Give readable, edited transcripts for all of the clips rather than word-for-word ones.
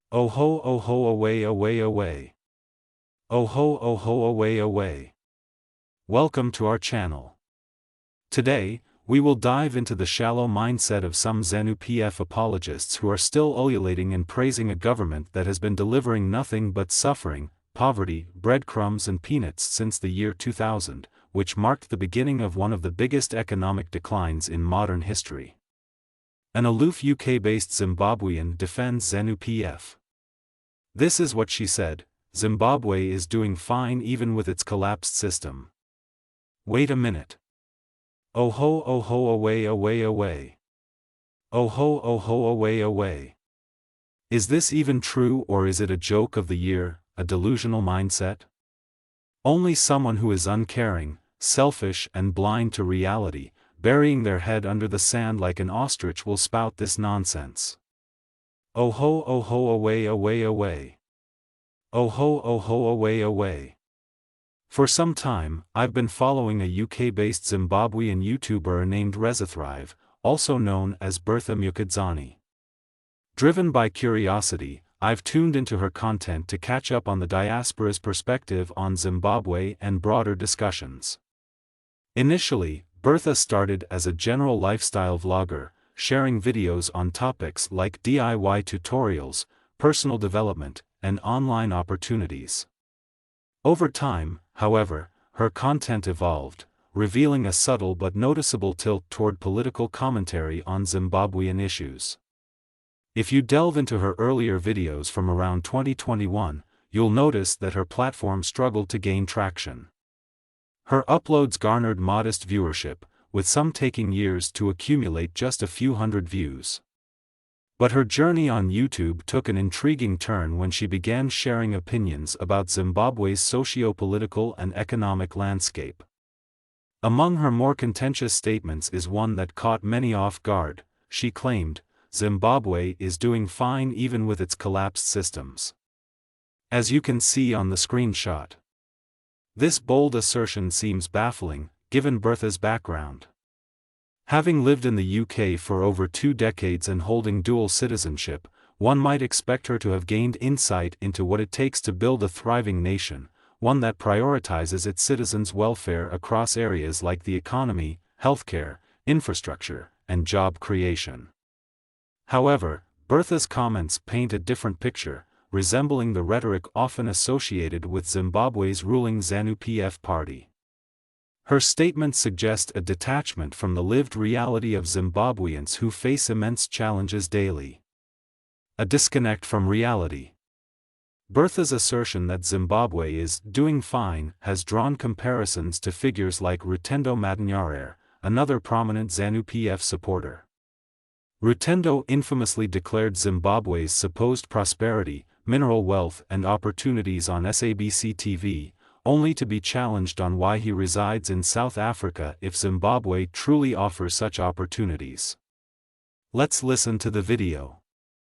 Oh ho, away, away, away. Oh ho, away, away. Welcome to our channel. Today, we will dive into the shallow mindset of some ZanuPF apologists who are still ululating and praising a government that has been delivering nothing but suffering, poverty, breadcrumbs and peanuts since the year 2000, which marked the beginning of one of the biggest economic declines in modern history. An aloof UK-based Zimbabwean defends ZanuPF. This is what she said: Zimbabwe is doing fine even with its collapsed system. Wait a minute. Oh ho, away, away, away. Oh ho, away, away. Is this even true, or is it a joke of the year, a delusional mindset? Only someone who is uncaring, selfish and blind to reality, burying their head under the sand like an ostrich, will spout this nonsense. Oh ho, away, away, away. Oh ho, away, away. For some time, I've been following a UK-based Zimbabwean YouTuber named Resithrive, also known as Bertha Mukodzani. Driven by curiosity, I've tuned into her content to catch up on the diaspora's perspective on Zimbabwe and broader discussions. Initially, Bertha started as a general lifestyle vlogger, sharing videos on topics like DIY tutorials, personal development, and online opportunities. Over time, however, her content evolved, revealing a subtle but noticeable tilt toward political commentary on Zimbabwean issues. If you delve into her earlier videos from around 2021, you'll notice that her platform struggled to gain traction. Her uploads garnered modest viewership, with some taking years to accumulate just a few hundred views. But her journey on YouTube took an intriguing turn when she began sharing opinions about Zimbabwe's socio-political and economic landscape. Among her more contentious statements is one that caught many off guard. She claimed, "Zimbabwe is doing fine even with its collapsed systems." As you can see on the screenshot. This bold assertion seems baffling, given Bertha's background. Having lived in the UK for over 2 decades and holding dual citizenship, one might expect her to have gained insight into what it takes to build a thriving nation, one that prioritizes its citizens' welfare across areas like the economy, healthcare, infrastructure, and job creation. However, Bertha's comments paint a different picture, resembling the rhetoric often associated with Zimbabwe's ruling ZanuPF party. Her statements suggest a detachment from the lived reality of Zimbabweans who face immense challenges daily. A disconnect from reality. Bertha's assertion that Zimbabwe is doing fine has drawn comparisons to figures like Rutendo Matinyarare, another prominent ZanuPF supporter. Rutendo infamously declared Zimbabwe's supposed prosperity, mineral wealth and opportunities on SABC TV, only to be challenged on why he resides in South Africa if Zimbabwe truly offers such opportunities. Let's listen to the video.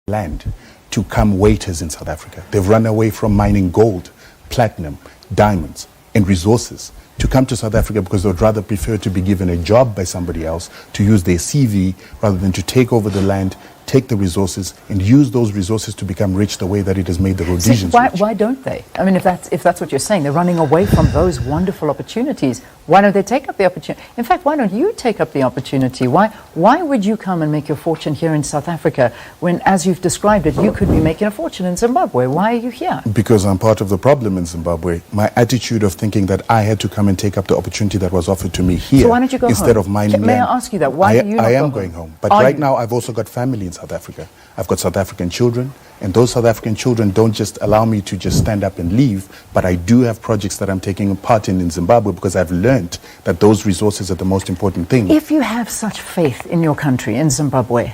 Land to come waiters in South Africa. They've run away from mining gold, platinum, diamonds, and resources to come to South Africa because they would rather prefer to be given a job by somebody else, to use their CV rather than to take over the land, take the resources, and use those resources to become rich the way that it has made the Rhodesians rich. Why don't they? I mean, if that's what you're saying, they're running away from those wonderful opportunities. Why don't they take up the opportunity? In fact, why don't you take up the opportunity? Why would you come and make your fortune here in South Africa when, as you've described it, you could be making a fortune in Zimbabwe? Why are you here? Because I'm part of the problem in Zimbabwe. My attitude of thinking that I had to come and take up the opportunity that was offered to me here, so why don't you go instead home? of mining May land. I ask you that? Why do you not I am go going home? But right now I've also got family in South Africa. I've got South African children, and those South African children don't just allow me to just stand up and leave, but I do have projects that I'm taking part in Zimbabwe because I've learned that those resources are the most important thing. If you have such faith in your country, in Zimbabwe,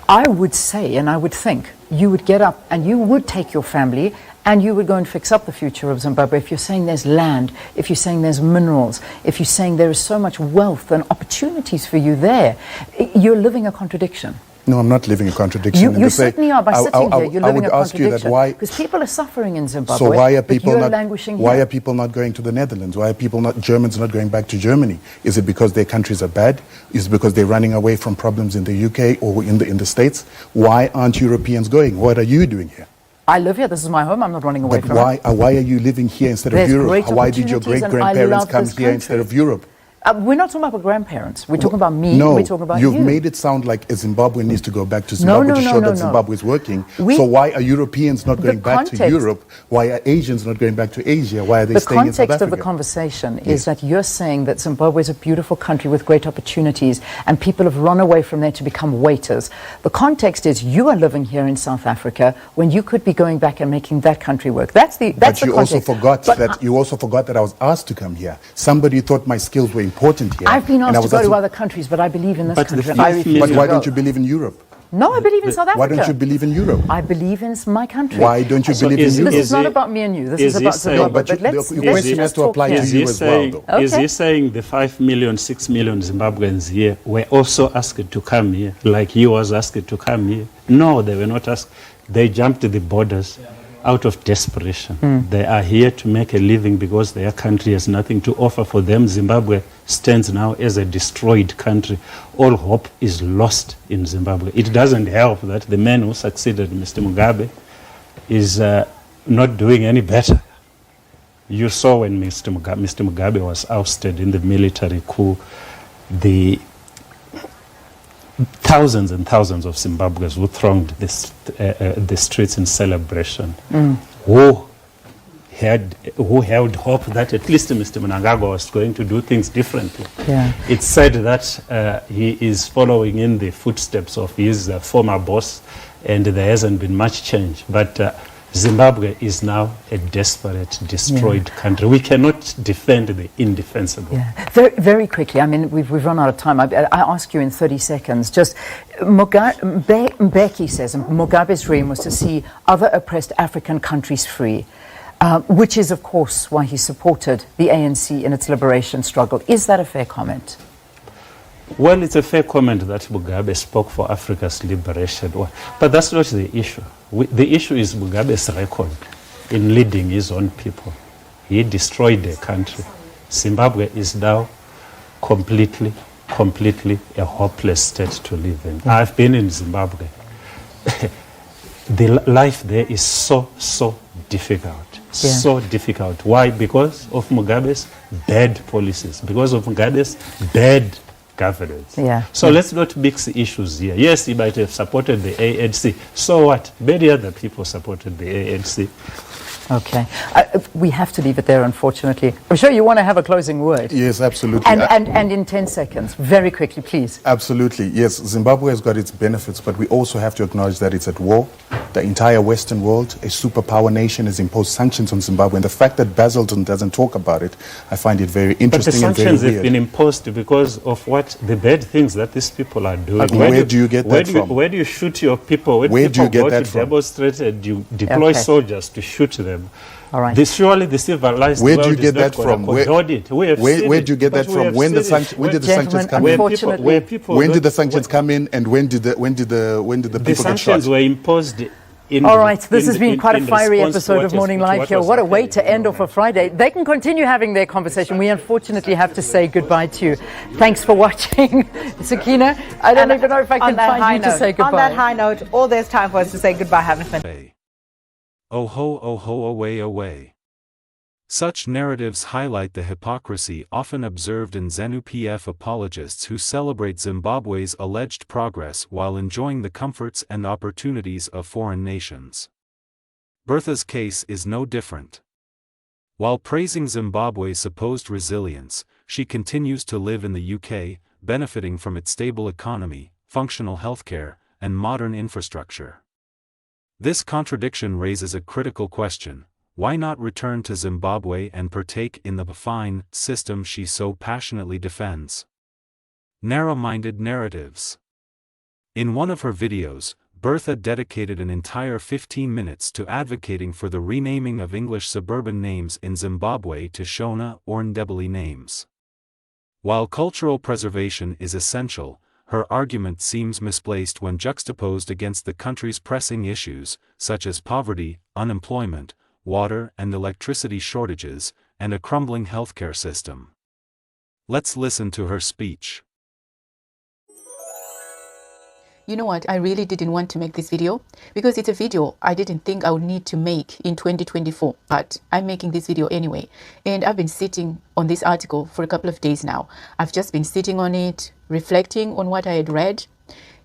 I would say and I would think you would get up and you would take your family and you would go and fix up the future of Zimbabwe. If you're saying there's land, if you're saying there's minerals, if you're saying there is so much wealth and opportunities for you there, you're living a contradiction. No, I'm not living a contradiction. You certainly are. By sitting here, you're living a contradiction. Because people are suffering in Zimbabwe. So why are people not languishing here? Why are people not going to the Netherlands? Why are Germans not going back to Germany? Is it because their countries are bad? Is it because they're running away from problems in the UK or in the States? Why aren't Europeans going? What are you doing here? I live here. This is my home. I'm not running away But from it. why are you living here instead There's of Europe? great Why did your opportunities, and I great-grandparents love come this here instead country. of Europe? We're not talking about grandparents. We're talking about me. No, We're talking about you've you. made it sound like a Zimbabwean needs to go back to Zimbabwe to show that Zimbabwe is working. So why are Europeans not going back to Europe? Why are Asians not going back to Asia? Why are they staying in South Africa? The context of the conversation is that you're saying that Zimbabwe is a beautiful country with great opportunities and people have run away from there to become waiters. The context is you are living here in South Africa when you could be going back and making that country work. That's the context. You also forgot that I was asked to come here. Somebody thought my skills were important here. I've been asked to go to other countries, but I believe in this country. But why don't you believe in Europe? No, I believe in South Africa. Why don't you believe in Europe? I believe in my country. Why don't you believe in Europe? This is not about me and you. This is about Zimbabwe. But your question has to apply to you as well, though. Okay. Is he saying the 5 million, 6 million Zimbabweans here were also asked to come here, like he was asked to come here? No, they were not asked. They jumped the borders out of desperation. They are here to make a living because their country has nothing to offer for them. Zimbabwe stands now as a destroyed country. All hope is lost in Zimbabwe. It doesn't help that the man who succeeded Mr. Mugabe is not doing any better. You saw when Mr. Mugabe was ousted in the military coup, the thousands and thousands of Zimbabweans who thronged the streets in celebration, who held hope that at least Mr. Mnangagwa was going to do things differently. Yeah. It's said that he is following in the footsteps of his former boss, and there hasn't been much change. But Zimbabwe is now a desperate, destroyed country. We cannot defend the indefensible. Yeah. Very, very quickly, I mean, we've run out of time. I ask you in 30 seconds, just Mbeki says Mugabe's dream was to see other oppressed African countries free, which is, of course, why he supported the ANC in its liberation struggle. Is that a fair comment? Well, it's a fair comment that Mugabe spoke for Africa's liberation. But that's not the issue. The issue is Mugabe's record in leading his own people. He destroyed the country. Zimbabwe is now completely a hopeless state to live in. I've been in Zimbabwe. The life there is so difficult. So difficult. Why? Because of Mugabe's bad policies. Because of Mugabe's bad governance. So let's not mix the issues here. Yes, he might have supported the ANC. So what? Many other people supported the ANC. Okay. We have to leave it there, unfortunately. I'm sure you want to have a closing word. Yes, absolutely. And in 10 seconds, very quickly, please. Absolutely. Yes, Zimbabwe has got its benefits, but we also have to acknowledge that it's at war. The entire Western world, a superpower nation, has imposed sanctions on Zimbabwe. And the fact that Basildon doesn't talk about it, I find it very interesting and very weird. But the sanctions have been imposed because of what? The bad things that these people are doing. Where do you get that from? Where do you shoot your people? Where do you get that from? Demonstrate and you deploy soldiers to shoot them. All right. Surely the civilized world is not Where do you get that from? Where do you get that from? When did the sanctions come in? When did the sanctions come in, and when did the people get shot? The sanctions were imposed. All right, this has been quite a fiery episode of Morning Live here. What a way to end off a Friday. They can continue having their conversation. We unfortunately have to say goodbye to you. Thanks for watching. Sakina, I don't even know if I can find you to say goodbye. On that high note, all there's time for us to say goodbye. Have a fantastic. Oh ho, away. Such narratives highlight the hypocrisy often observed in ZanuPF apologists who celebrate Zimbabwe's alleged progress while enjoying the comforts and opportunities of foreign nations. Bertha's case is no different. While praising Zimbabwe's supposed resilience, she continues to live in the UK, benefiting from its stable economy, functional healthcare, and modern infrastructure. This contradiction raises a critical question. Why not return to Zimbabwe and partake in the fine system she so passionately defends? Narrow-minded narratives. In one of her videos, Bertha dedicated an entire 15 minutes to advocating for the renaming of English suburban names in Zimbabwe to Shona or Ndebele names. While cultural preservation is essential, her argument seems misplaced when juxtaposed against the country's pressing issues, such as poverty, unemployment, water and electricity shortages, and a crumbling healthcare system. Let's listen to her speech. You know what, I really didn't want to make this video because it's a video I didn't think I would need to make in 2024, but I'm making this video anyway. And I've been sitting on this article for a couple of days now. I've just been sitting on it, reflecting on what I had read,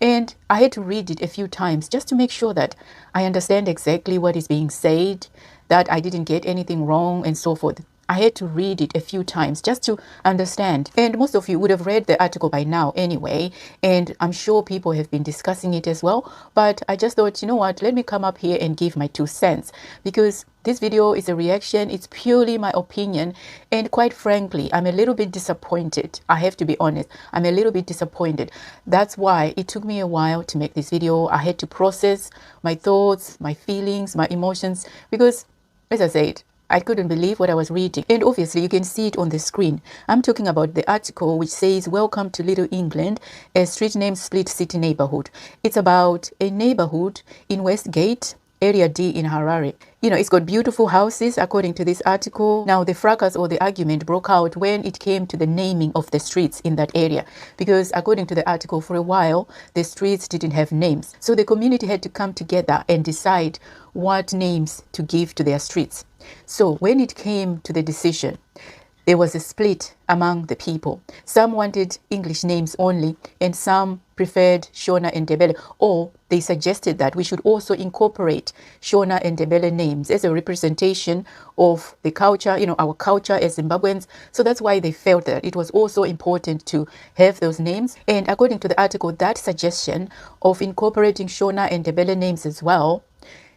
and I had to read it a few times just to make sure that I understand exactly what is being said, that I didn't get anything wrong and so forth. I had to read it a few times just to understand. And most of you would have read the article by now anyway, and I'm sure people have been discussing it as well. But I just thought, you know what, let me come up here and give my 2 cents, because this video is a reaction. It's purely my opinion. And quite frankly, I'm a little bit disappointed. I have to be honest. I'm a little bit disappointed. That's why it took me a while to make this video. I had to process my thoughts, my feelings, my emotions, because, as I said, I couldn't believe what I was reading. And obviously you can see it on the screen. I'm talking about the article which says, "Welcome to Little England, a street name split city neighborhood." It's about a neighborhood in Westgate, Area D in Harare. You know, it's got beautiful houses according to this article. Now the fracas or the argument broke out when it came to the naming of the streets in that area, because according to the article, for a while the streets didn't have names. So the community had to come together and decide what names to give to their streets. So when it came to the decision, there was a split among the people. Some wanted English names only, and some preferred Shona and Ndebele, or they suggested that we should also incorporate Shona and Ndebele names as a representation of the culture, you know, our culture as Zimbabweans. So that's why they felt that it was also important to have those names. And according to the article, that suggestion of incorporating Shona and Ndebele names as well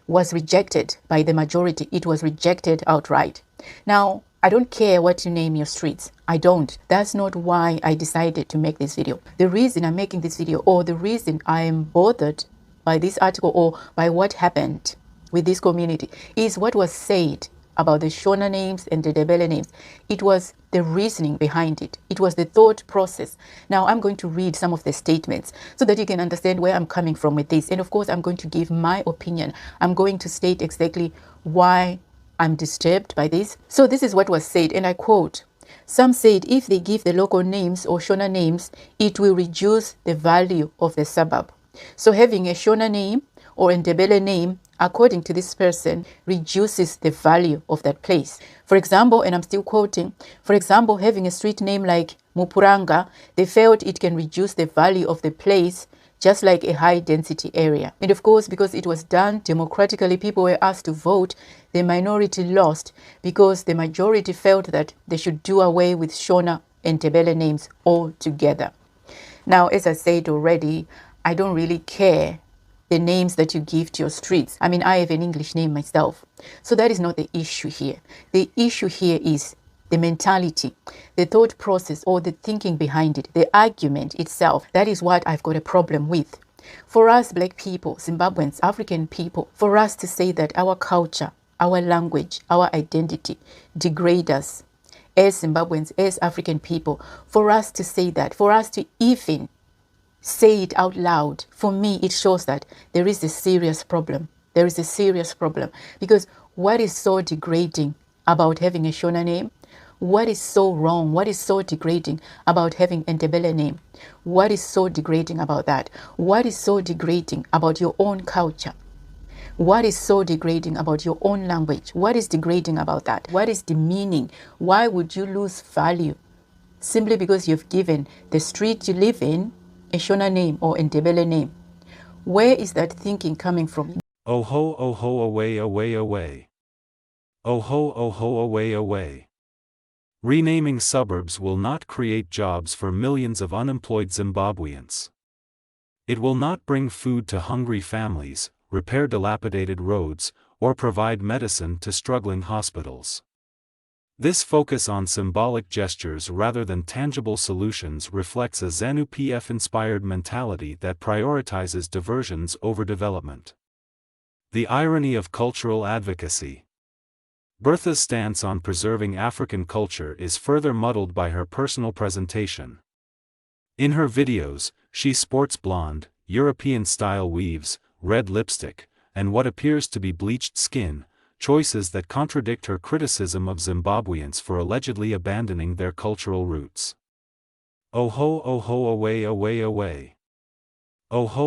was rejected by the majority. It was rejected outright. Now, I don't care what you name your streets. I don't. That's not why I decided to make this video. The reason I'm making this video, or the reason I am bothered by this article or by what happened with this community, is what was said about the Shona names and the Ndebele names. It was the reasoning behind it. It was the thought process. Now I'm going to read some of the statements so that you can understand where I'm coming from with this. And of course, I'm going to give my opinion. I'm going to state exactly why I'm disturbed by this. So this is what was said, and I quote, "Some said if they give the local names or Shona names, it will reduce the value of the suburb. So having a Shona name or a Ndebele name, according to this person, reduces the value of that place. For example," and I'm still quoting, "for example, having a street name like Mupuranga, they felt it can reduce the value of the place, just like a high density area." And of course, because it was done democratically, people were asked to vote, the minority lost because the majority felt that they should do away with Shona and Ndebele names altogether. Now, as I said already, I don't really care the names that you give to your streets. I mean, I have an English name myself. So that is not the issue here. The issue here is the mentality, the thought process, or the thinking behind it, the argument itself. That is what I've got a problem with. For us Black people, Zimbabweans, African people, for us to say that our culture, our language, our identity degrade us as Zimbabweans, as African people, for us to say that, for us to even say it out loud, for me, it shows that there is a serious problem. There is a serious problem. Because what is so degrading about having a Shona name? What is so wrong? What is so degrading about having a Ndebele name? What is so degrading about that? What is so degrading about your own culture? What is so degrading about your own language? What is degrading about that? What is demeaning? Why would you lose value simply because you've given the street you live in a Shona name or a Ndebele name? Where is that thinking coming from? Oh ho, away, away, away. Oh ho, away, away. Renaming suburbs will not create jobs for millions of unemployed Zimbabweans. It will not bring food to hungry families, repair dilapidated roads, or provide medicine to struggling hospitals. This focus on symbolic gestures rather than tangible solutions reflects a ZanuPF-inspired mentality that prioritizes diversions over development. The irony of cultural advocacy. Bertha's stance on preserving African culture is further muddled by her personal presentation. In her videos, she sports blonde, European-style weaves, red lipstick, and what appears to be bleached skin, choices that contradict her criticism of Zimbabweans for allegedly abandoning their cultural roots. Oh ho, away, away, away. Oh ho.